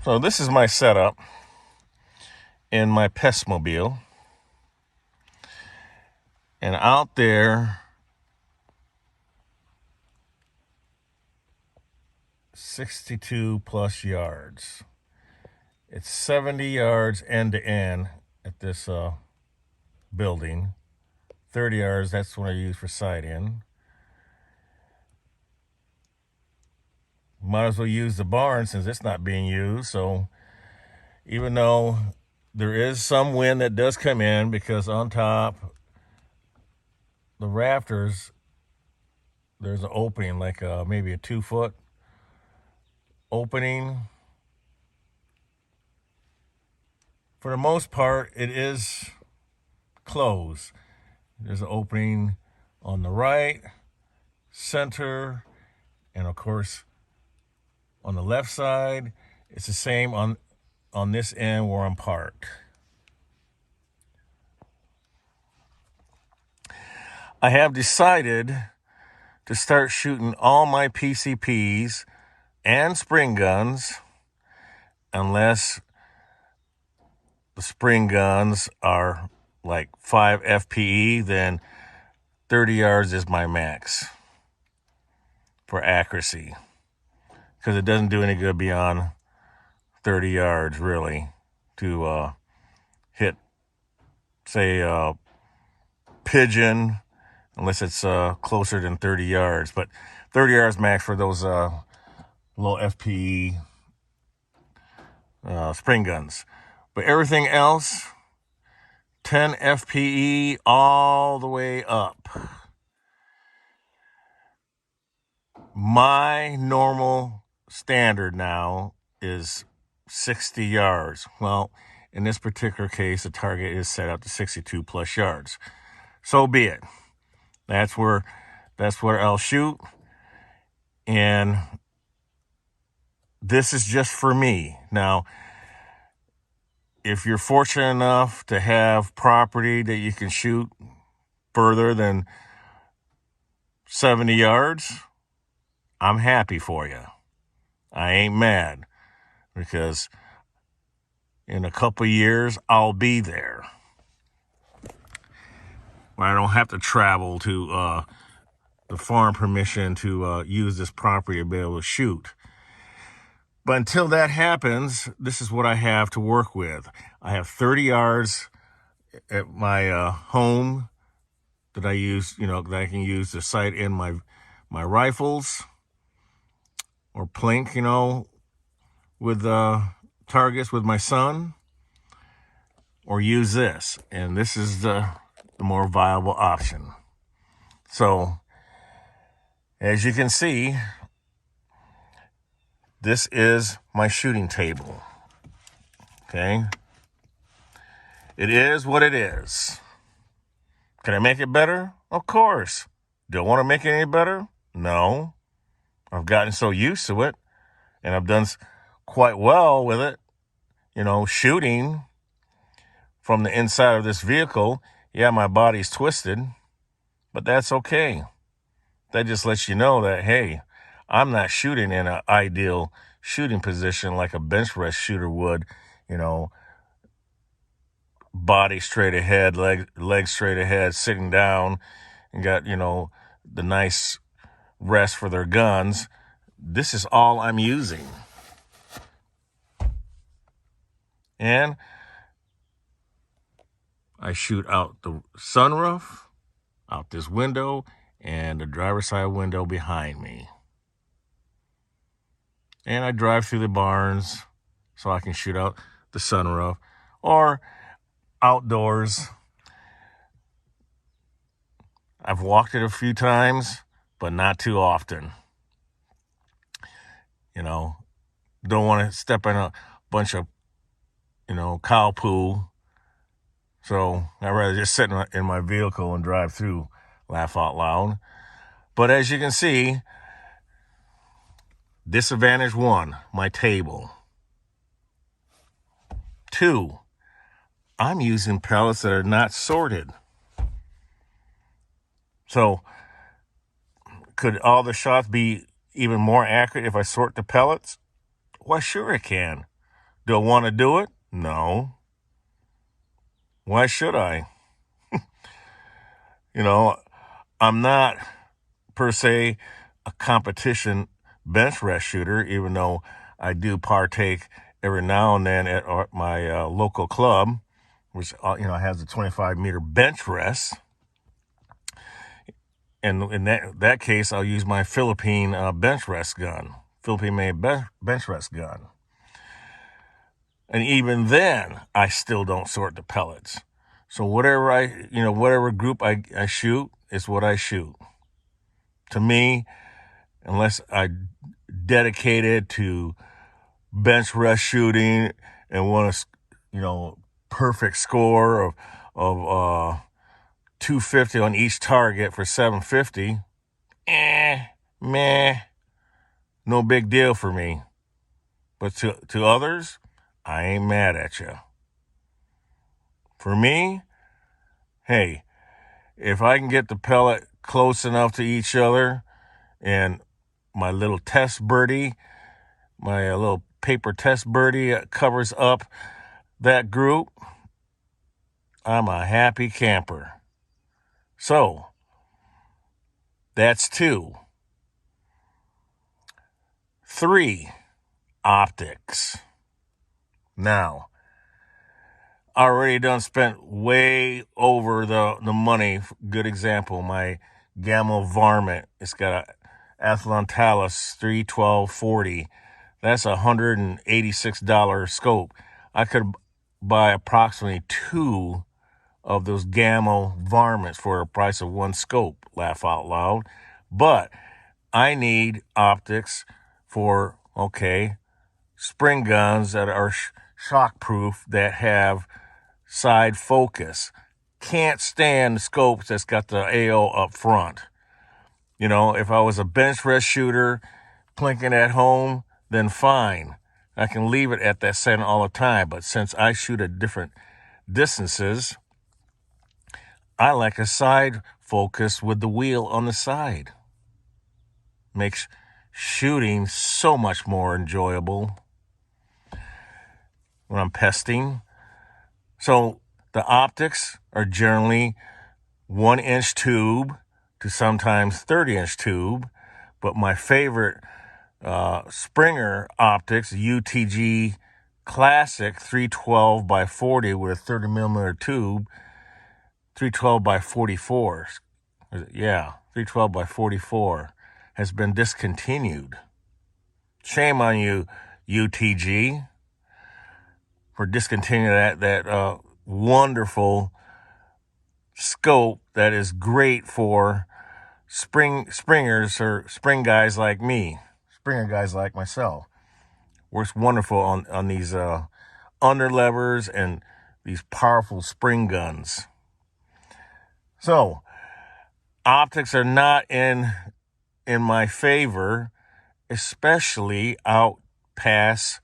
So this is my setup in my Pestmobile. And out there, 62 plus yards. It's 70 yards end to end at this building. 30 yards, that's what I use for side in. Might as well use the barn since it's not being used. So even though there is some wind that does come in, because on top, the rafters, there's an opening, like maybe a 2-foot opening. For the most part, it is closed. There's an opening on the right, center, and of course on the left side. It's the same on this end where I'm parked. I have decided to start shooting all my PCPs and spring guns, unless the spring guns are like 5 FPE, then 30 yards is my max for accuracy, because it doesn't do any good beyond 30 yards really to hit, say, pigeon, unless it's closer than 30 yards. But 30 yards max for those low FPE spring guns. But everything else, 10 FPE all the way up. My normal standard now is 60 yards. Well, in this particular case, the target is set up to 62 plus yards. So be it. That's where I'll shoot. And this is just for me. Now, if you're fortunate enough to have property that you can shoot further than 70 yards, I'm happy for you. I ain't mad, because in a couple of years, I'll be there. I don't have to travel to the farm permission to use this property to be able to shoot. But until that happens, this is what I have to work with. I have 30 yards at my home that I use, that I can use to sight in my rifles or plink, with targets with my son, or use this. And this is the more viable option. So, as you can see, this is my shooting table. Okay? It is what it is. Can I make it better? Of course. Do I want to make it any better? No. I've gotten so used to it, and I've done quite well with it. Shooting from the inside of this vehicle, yeah, my body's twisted, but that's okay. That just lets you know that, hey, I'm not shooting in an ideal shooting position like a bench rest shooter would, body straight ahead, leg straight ahead, sitting down, and got, the nice rest for their guns. This is all I'm using. And I shoot out the sunroof, out this window, and the driver's side window behind me. And I drive through the barns so I can shoot out the sunroof, or outdoors. I've walked it a few times, but not too often. Don't want to step in a bunch of, cow poo. So I'd rather just sit in my vehicle and drive through, laugh out loud. But as you can see, disadvantage 1, my table. 2, I'm using pellets that are not sorted. So could all the shots be even more accurate if I sort the pellets? Why, sure it can. Do I want to do it? No. Why should I? You know, I'm not per se a competition bench rest shooter, even though I do partake every now and then at my local club, which has a 25-meter bench rest. And in that case, I'll use my Philippine bench rest gun, Philippine-made bench rest gun. And even then, I still don't sort the pellets. So whatever group I shoot is what I shoot. To me, unless I dedicated to bench rest shooting and want a perfect score of 250 on each target for 750, meh, no big deal for me. But to others, I ain't mad at you. For me, hey, if I can get the pellet close enough to each other and my little test birdie, my little paper test birdie covers up that group, I'm a happy camper. So, that's 2. 3, optics. Now, I already done spent way over the money. Good example, my Gamma Varmint. It's got a Athlon Talus 31240. That's $186 scope. I could buy approximately 2 of those Gamma Varmints for a price of 1 scope. Laugh out loud. But I need optics for, spring guns that are shockproof, that have side focus. Can't stand scopes that's got the AO up front. If I was a bench rest shooter plinking at home, then fine. I can leave it at that setting all the time. But since I shoot at different distances, I like a side focus with the wheel on the side. Makes shooting so much more enjoyable when I'm pesting. So the optics are generally 1-inch tube to sometimes 30-inch tube. But my favorite Springer optics, UTG Classic 312 by 40 with a 30 millimeter tube, 312 by 44. Yeah, 312 by 44 has been discontinued. Shame on you, UTG, for discontinuing that wonderful scope that is great for springers or spring guys like me, springer guys like myself. Works wonderful on these underlevers and these powerful spring guns. So optics are not in my favor, especially out past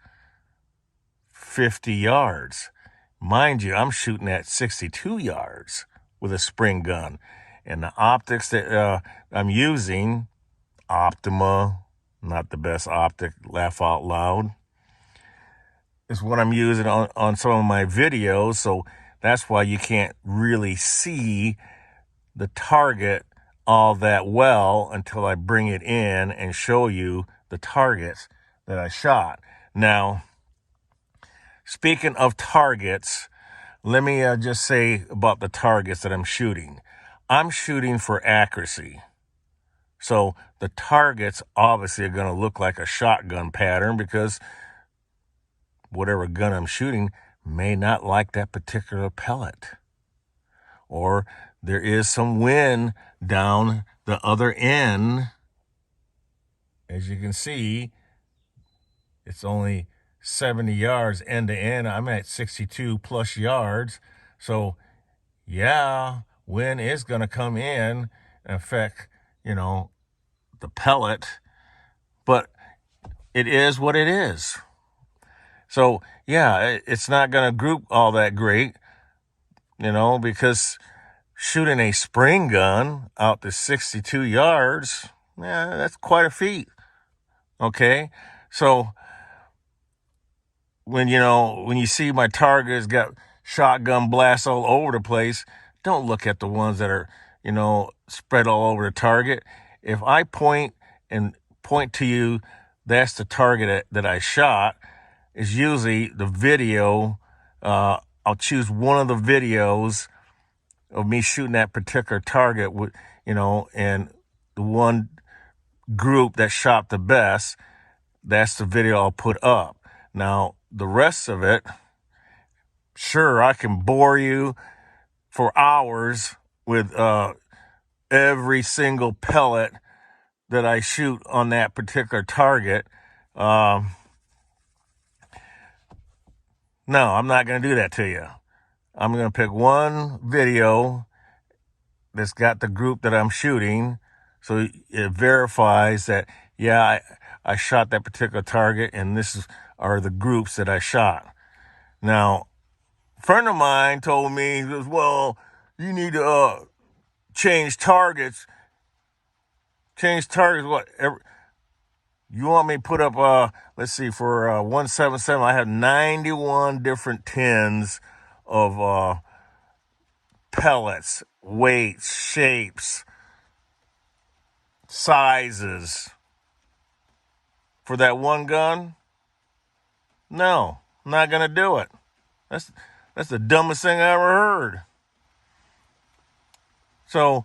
50 yards. Mind you, I'm shooting at 62 yards with a spring gun. And the optics that I'm using, Optima, not the best optic, laugh out loud, is what I'm using on some of my videos. So that's why you can't really see the target all that well until I bring it in and show you the targets that I shot. Now, speaking of targets, let me just say about the targets that I'm shooting. I'm shooting for accuracy. So the targets obviously are going to look like a shotgun pattern because whatever gun I'm shooting may not like that particular pellet. Or there is some wind down the other end. As you can see, it's only 70 yards end to end. I'm at 62 plus yards. So, yeah, wind is going to come in and affect, the pellet. But it is what it is. So, yeah, it's not going to group all that great, because shooting a spring gun out to 62 yards, that's quite a feat. Okay, so when you see my target's got shotgun blasts all over the place, don't look at the ones that are, spread all over the target. If I point to you, that's the target that I shot, is usually the video. I'll choose one of the videos of me shooting that particular target with, and the one group that shot the best, that's the video I'll put up. Now, the rest of it, sure, I can bore you for hours with every single pellet that I shoot on that particular target. No, I'm not going to do that to you. I'm going to pick one video that's got the group that I'm shooting, so it verifies that, yeah, I shot that particular target, and are the groups that I shot. Now, a friend of mine told me, he goes, well, you need to change targets. Change targets, what? You want me to put up, let's see, for 177, I have 91 different tins of pellets, weights, shapes, sizes. For that one gun? No, I'm not going to do it. That's the dumbest thing I ever heard. So,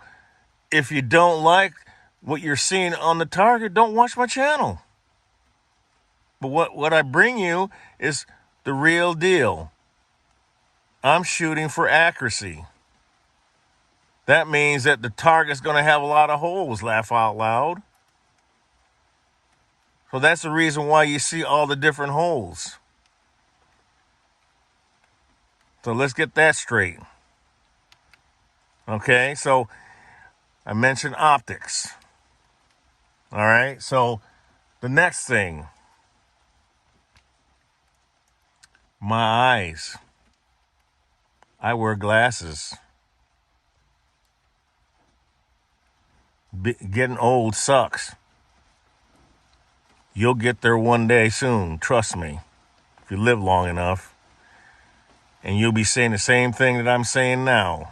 if you don't like what you're seeing on the target, don't watch my channel. But what I bring you is the real deal. I'm shooting for accuracy. That means that the target's going to have a lot of holes, laugh out loud. So that's the reason why you see all the different holes. So let's get that straight. Okay, so I mentioned optics. All right, so the next thing, my eyes. I wear glasses. Getting old sucks. You'll get there one day soon, trust me, if you live long enough. And you'll be saying the same thing that I'm saying now.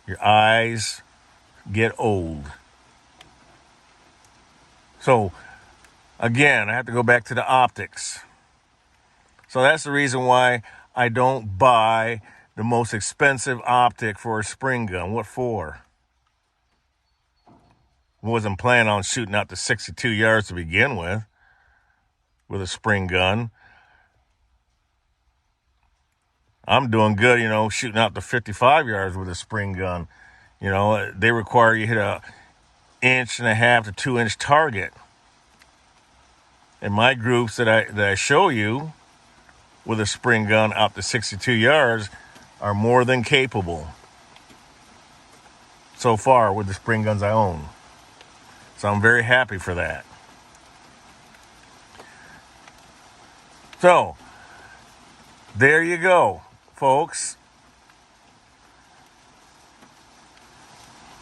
Your eyes get old. So, again, I have to go back to the optics. So that's the reason why I don't buy the most expensive optic for a spring gun. What for? Wasn't planning on shooting out to 62 yards to begin with a spring gun. I'm doing good, shooting out to 55 yards with a spring gun. They require you hit a 1.5 to 2 inch target. And my groups that I show you with a spring gun out to 62 yards are more than capable so far with the spring guns I own. So I'm very happy for that. So, there you go, folks.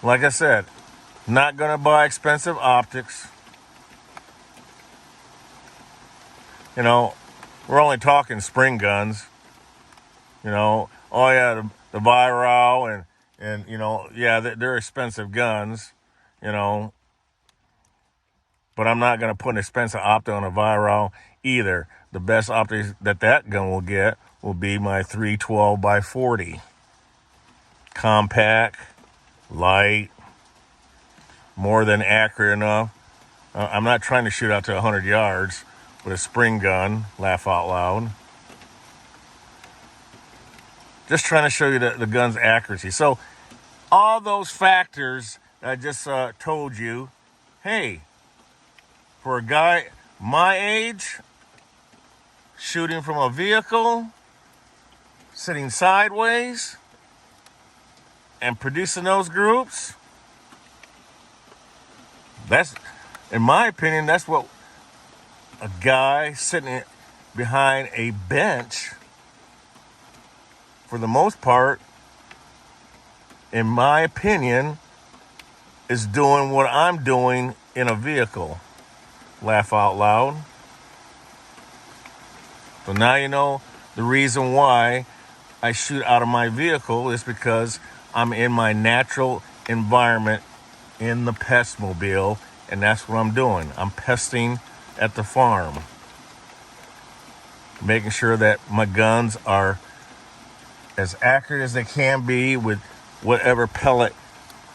Like I said, not going to buy expensive optics. We're only talking spring guns. Oh yeah, the Viro and yeah, they're expensive guns, but I'm not going to put an expensive optic on a Viro either. The best optics that gun will get will be my 312 by 40. Compact, light, more than accurate enough. I'm not trying to shoot out to 100 yards with a spring gun, laugh out loud. Just trying to show you the gun's accuracy. So all those factors I just told you, hey, for a guy my age, shooting from a vehicle, sitting sideways, and producing those groups, that's, in my opinion, that's what a guy sitting behind a bench, for the most part, in my opinion, is doing what I'm doing in a vehicle. Laugh out loud. So now you know the reason why I shoot out of my vehicle is because I'm in my natural environment in the pest mobile, and that's what I'm doing. I'm pesting at the farm, making sure that my guns are as accurate as they can be with whatever pellet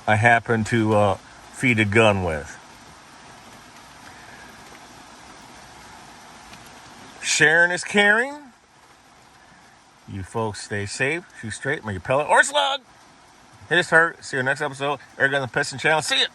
I happen to feed a gun with. Sharing is caring. You folks stay safe, shoot straight, make a pellet or slug. Hit us hurt. See you next episode. Air Gun the Piston Channel. See ya.